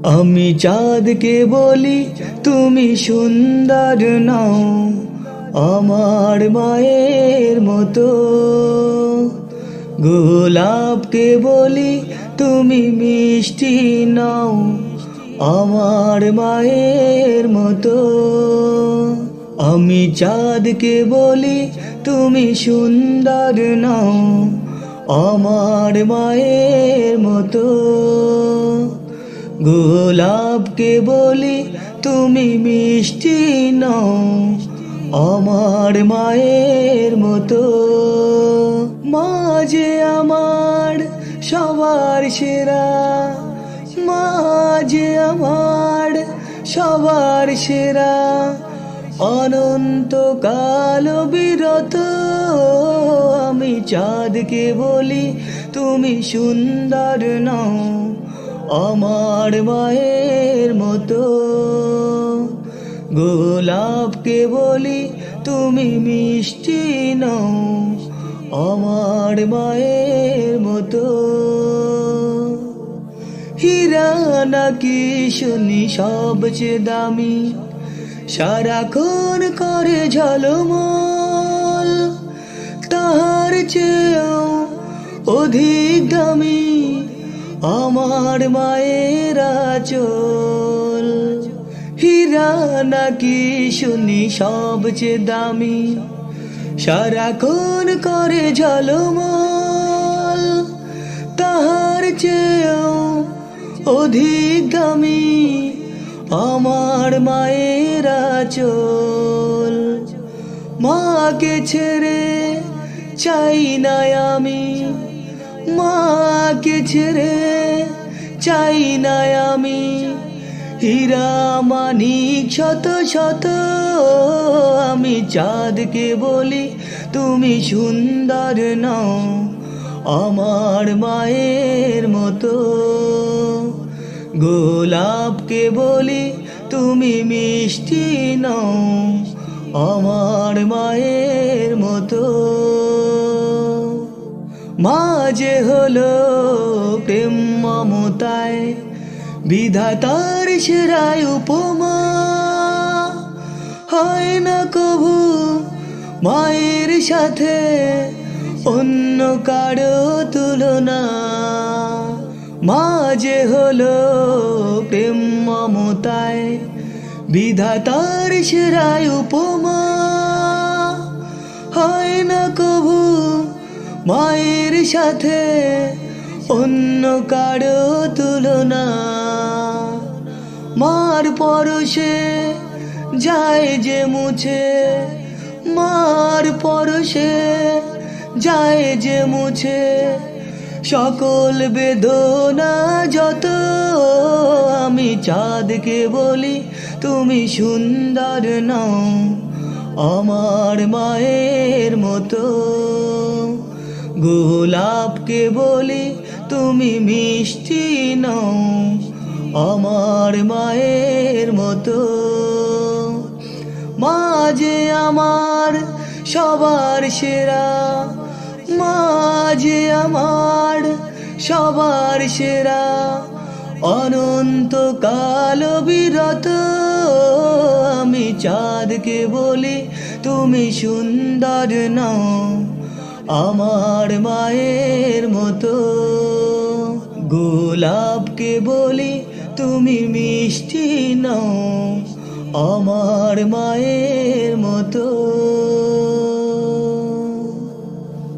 আমি চাঁদকে বলি তুমি সুন্দর নও, আমার মায়ের মতো। গোলাপকে বলি তুমি মিষ্টি নও, আমার মায়ের মতো। আমি চাঁদকে বলি তুমি সুন্দর নও, আমার মায়ের মতো। গোলাপকে বলি তুমি মিষ্টি নও, আমার মায়ের মতো। মা যে আমার সবার সেরা, মা যে আমার সবার সেরা। অনন্তকাল বিরত আমি চাঁদকে বলি তুমি সুন্দর নও, আমার মায়ের মতো। গোলাপকে বলি তুমি মিষ্টি নও, আমার মায়ের মতো। হীরা নাকি শুনি সবচেয়ে দামি, সারাক্ষণ করে ঝলমল। তাহার চেয়েও অধিক দামি আমার মায়ের আঁচল। হীরা নাকি শুনি সবচেয়ে দামি, সারাক্ষণ করে ঝলমল। তাহার চেয়েও অধিক দামি আমার মায়ের আঁচল। মাকে ছেড়ে চাই না আমি, মাকে ছেড়ে চাই না আমি। হীরা মানিক শত শত আমি চাঁদকে বলি তুমি সুন্দর নও, আমার মায়ের মতো। গোলাপকে বলি তুমি মিষ্টি নও, আমার মায়ের মতো। মা যে হলো প্রেম মমতায় বিধাতার সেরাই উপমা। হয় না কভু মায়ের সাথে অন্য কারো তুলনা। মা যে হলো প্রেম মমতায় বিধাতার সেরাই উপমা। হয় না কভু মায়ের সাথে অন্য কারো তুলনা। মার পরশে যায় যে মুছে, মার পরশে যায় যে মুছে সকল বেদনা যত। আমি চাঁদকে বলি তুমি সুন্দর নও, আমার মায়ের মতো। গোলাপকে বলি তুমি মিষ্টি নও, আমার মায়ের মতো। মা যে আমার সবার সেরা, মা যে আমার সবার সেরা। অনন্তকাল বিরত আমি চাঁদকে বলি তুমি সুন্দর নও, আমার মায়ের মতো। গোলাপকে বলি তুমি মিষ্টি নও, আমার মায়ের মতো।